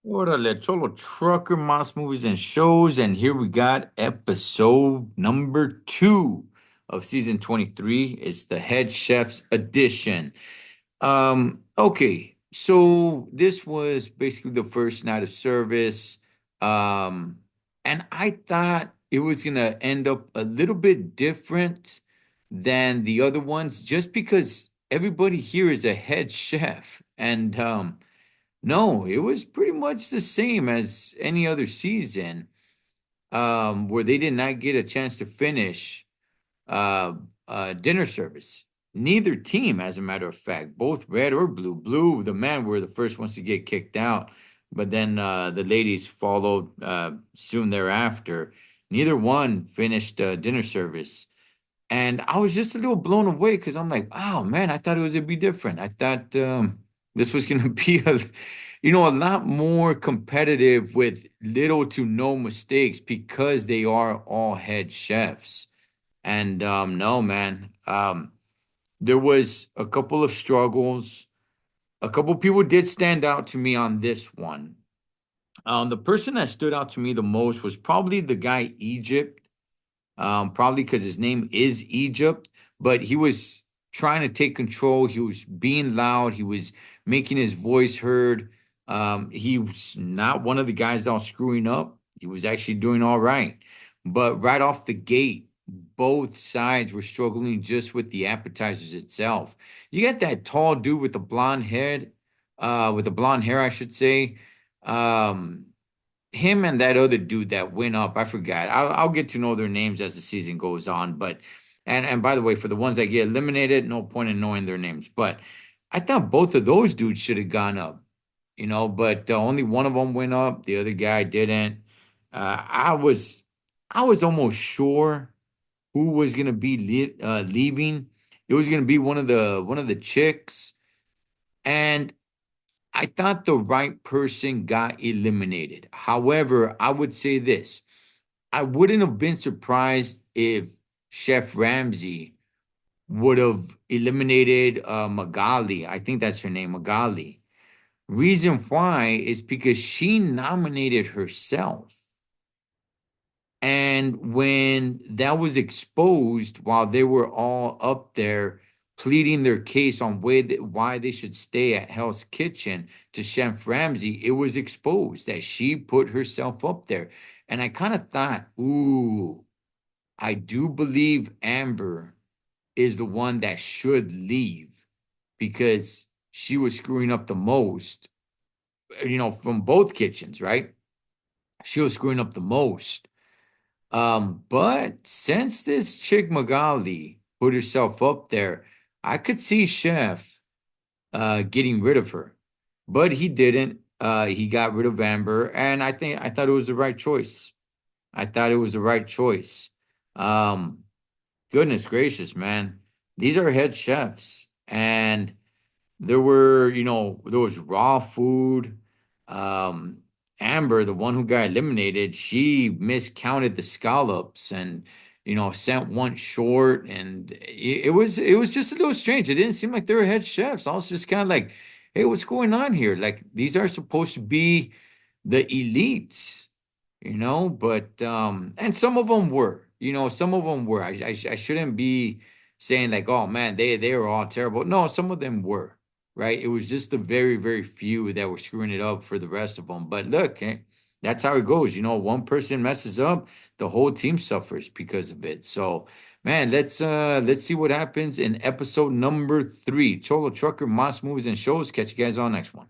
Órale, Cholo Trucker, Moss Movies and Shows, and here we got episode number 2 of season 23. It's the Head Chef's edition. Okay, so this was basically the first night of service. Um, and I thought it was gonna end up a little bit different than the other ones, just because everybody here is a head chef. And no, it was pretty much the same as any other season, where they did not get a chance to finish uh, dinner service. Neither team, as a matter of fact, both red or blue. Blue, the men were the first ones to get kicked out, but then the ladies followed soon thereafter. Neither one finished dinner service. And I was just a little blown away because I'm like, oh man, I thought it was gonna be different. I thought this was gonna be a lot more competitive with little to no mistakes because they are all head chefs. And no, man, there was a couple of struggles. A couple people did stand out to me on this one. The person that stood out to me the most was probably the guy Egypt, probably because his name is Egypt, but he was trying to take control. He was being loud. He was making his voice heard. He was not one of the guys that was screwing up. He was actually doing all right. But right off the gate, both sides were struggling just with the appetizers itself. You got that tall dude with the blonde head, with the blonde hair, I should say. Um, Him and that other dude that went up, I forgot. I'll get to know their names as the season goes on. But and by the way, for the ones that get eliminated, no point in knowing their names. But I thought both of those dudes should have gone up, but only one of them went up. The other guy didn't. I was almost sure who was gonna be leaving. It was gonna be one of the chicks, and I thought the right person got eliminated. However, I would say this. I wouldn't have been surprised if Chef Ramsay would have eliminated Magali. I think that's her name, Magali. Reason why is because she nominated herself. And when that was exposed, while they were all up there pleading their case on why they should stay at Hell's Kitchen to Chef Ramsay, it was exposed that she put herself up there. And I kind of thought, ooh, I do believe Amber is the one that should leave because she was screwing up the most, from both kitchens, right? She was screwing up the most. But since this chick Magali put herself up there, I could see Chef getting rid of her. But he didn't. He got rid of Amber, and I thought it was the right choice. I thought it was the right choice. Um, Goodness gracious, man. These are head chefs. And there was raw food. Um, Amber, the one who got eliminated, she miscounted the scallops and sent one short, and it was just a little strange. It didn't seem like they were head chefs. I was just kind of like, hey, what's going on here? Like these are supposed to be the elites, but and some of them were. I shouldn't be saying like, oh man, they were all terrible. No, some of them were, right? It was just the very, very few that were screwing it up for the rest of them. But look, that's how it goes. One person messes up, the whole team suffers because of it. So, man, let's see what happens in episode number 3. Cholo Trucker, Moss Movies and Shows. Catch you guys on next one.